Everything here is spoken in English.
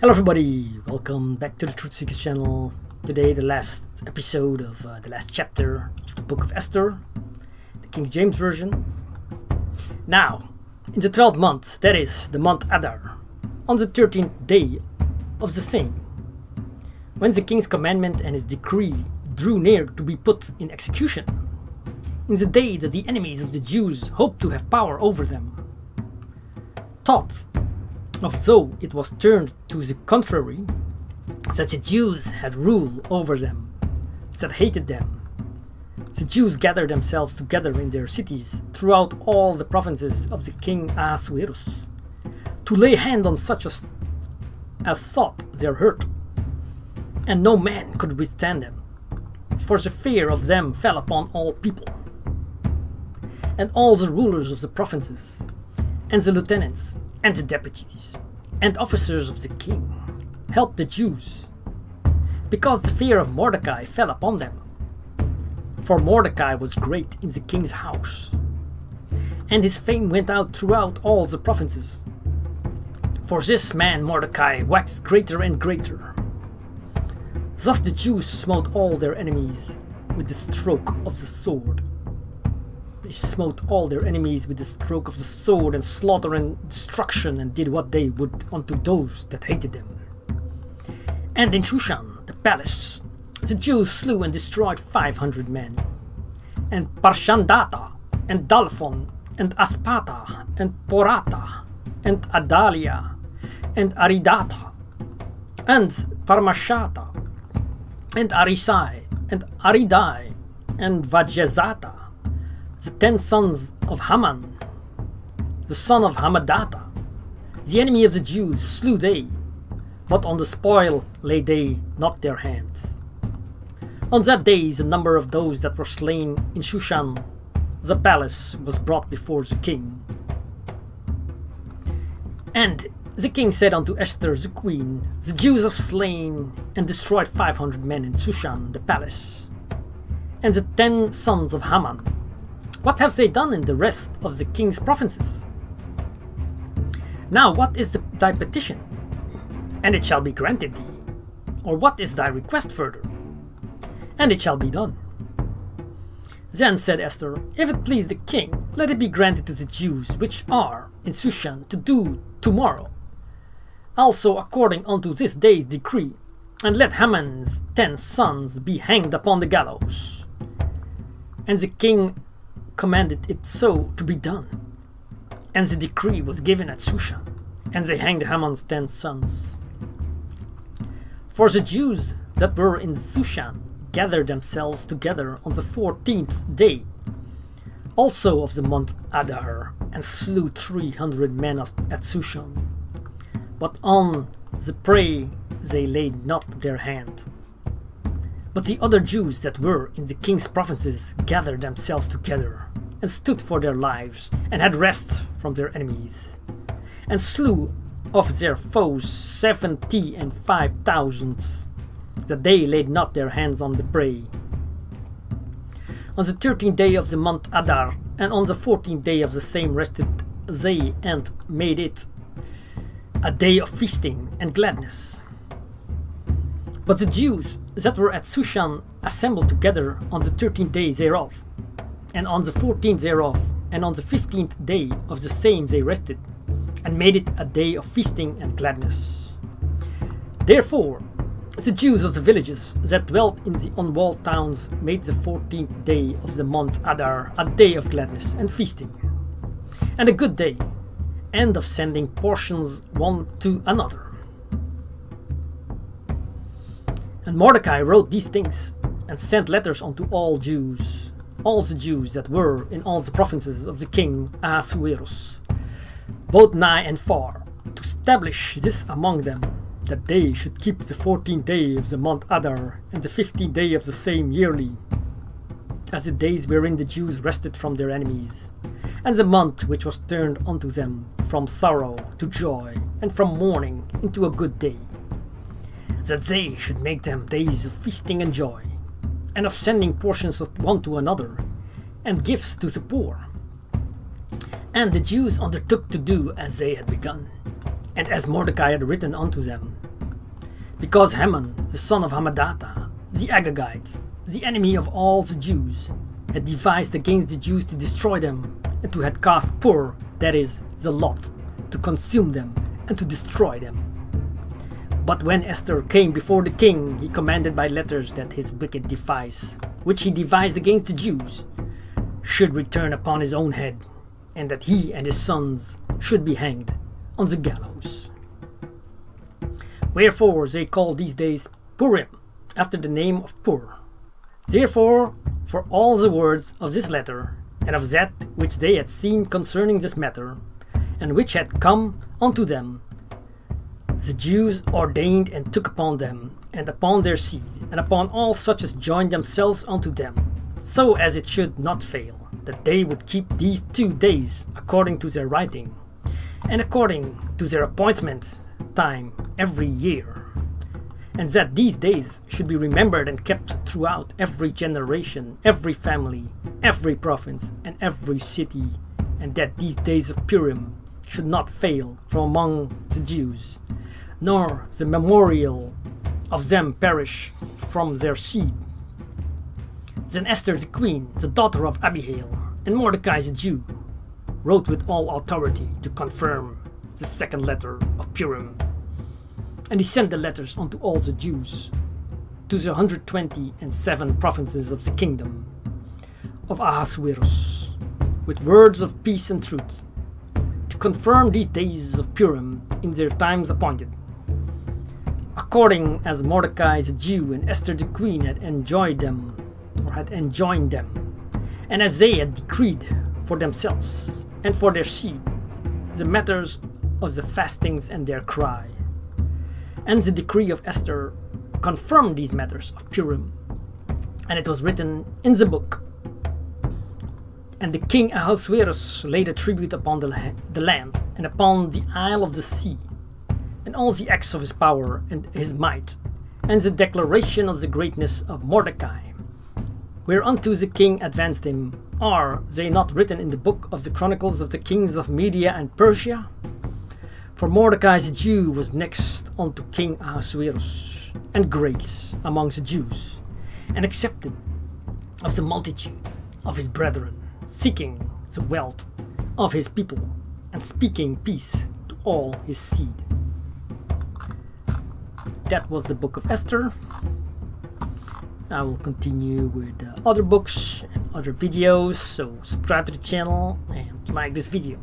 Hello everybody, welcome back to the Truth Seekers channel. Today the last episode of the last chapter of the Book of Esther, the King James Version. Now, in the 12th month, that is the month Adar, on the 13th day of the same, when the king's commandment and his decree drew near to be put in execution, in the day that the enemies of the Jews hoped to have power over them, thought of though it was turned to the contrary, that the Jews had rule over them, that hated them. The Jews gathered themselves together in their cities throughout all the provinces of the king Ahasuerus, to lay hand on such as sought their hurt, and no man could withstand them, for the fear of them fell upon all people. And all the rulers of the provinces, and the lieutenants, and the deputies, and officers of the king helped the Jews, because the fear of Mordecai fell upon them. For Mordecai was great in the king's house, and his fame went out throughout all the provinces. For this man Mordecai waxed greater and greater. Thus the Jews smote all their enemies with the stroke of the sword. They smote all their enemies with the stroke of the sword, and slaughter and destruction, and did what they would unto those that hated them. And in Shushan, the palace, the Jews slew and destroyed 500 men. And Parshandata, and Dalphon, and Aspata, and Porata, and Adalia, and Aridata, and Parmashata, and Arisai, and Aridai, and Vajezata, the 10 sons of Haman, the son of Hamadata, the enemy of the Jews, slew they, but on the spoil laid they not their hand. On that day the number of those that were slain in Shushan, the palace, was brought before the king. And the king said unto Esther the queen, the Jews have slain and destroyed 500 men in Shushan the palace, and the 10 sons of Haman, what have they done in the rest of the king's provinces? Now what is thy petition? And it shall be granted thee. Or what is thy request further? And it shall be done. Then said Esther, if it please the king, let it be granted to the Jews which are in Shushan to do tomorrow, also according unto this day's decree, and let Haman's 10 sons be hanged upon the gallows. And the king commanded it so to be done, and the decree was given at Shushan, and they hanged Haman's 10 sons. For the Jews that were in Shushan gathered themselves together on the 14th day also of the month Adar, and slew 300 men at Shushan, but on the prey they laid not their hand. But the other Jews that were in the king's provinces gathered themselves together, and stood for their lives, and had rest from their enemies, and slew of their foes 75,000, that they laid not their hands on the prey. On the 13th day of the month Adar, and on the 14th day of the same rested they, and made it a day of feasting and gladness. But the Jews that were at Shushan assembled together on the 13th day thereof, and on the 14th thereof, and on the 15th day of the same they rested, and made it a day of feasting and gladness. Therefore the Jews of the villages that dwelt in the unwalled towns made the 14th day of the month Adar a day of gladness and feasting, and a good day, and of sending portions one to another. And Mordecai wrote these things, and sent letters unto all the Jews that were in all the provinces of the king Ahasuerus, both nigh and far, to establish this among them, that they should keep the 14th day of the month Adar, and the 15th day of the same yearly, as the days wherein the Jews rested from their enemies, and the month which was turned unto them from sorrow to joy, and from mourning into a good day, that they should make them days of feasting and joy, and of sending portions of one to another, and gifts to the poor. And the Jews undertook to do as they had begun, and as Mordecai had written unto them, because Haman, the son of Hammedatha, the Agagite, the enemy of all the Jews, had devised against the Jews to destroy them, and to had cast Pur, that is, the lot, to consume them and to destroy them. But when Esther came before the king, he commanded by letters that his wicked device, which he devised against the Jews, should return upon his own head, and that he and his sons should be hanged on the gallows. Wherefore they call these days Purim, after the name of Pur. Therefore, for all the words of this letter, and of that which they had seen concerning this matter, and which had come unto them, the Jews ordained and took upon them, and upon their seed, and upon all such as joined themselves unto them, so as it should not fail, that they would keep these 2 days according to their writing, and according to their appointment time every year, and that these days should be remembered and kept throughout every generation, every family, every province, and every city, and that these days of Purim should not fail from among the Jews, nor the memorial of them perish from their seed. Then Esther the queen, the daughter of Abihail, and Mordecai the Jew, wrote with all authority to confirm the second letter of Purim. And he sent the letters unto all the Jews, to the 127 provinces of the kingdom of Ahasuerus, with words of peace and truth, to confirm these days of Purim in their times appointed, according as Mordecai the Jew and Esther the queen had enjoined them, and as they had decreed for themselves and for their seed the matters of the fastings and their cry. And the decree of Esther confirmed these matters of Purim, and it was written in the book. And the king Ahasuerus laid a tribute upon the land, and upon the isle of the sea, and all the acts of his power and his might, and the declaration of the greatness of Mordecai, whereunto the king advanced him, are they not written in the book of the chronicles of the kings of Media and Persia? For Mordecai the Jew was next unto King Ahasuerus, and great among the Jews, and accepted of the multitude of his brethren, seeking the wealth of his people, and speaking peace to all his seed. That was the Book of Esther. I will continue with other books and other videos, so subscribe to the channel and like this video.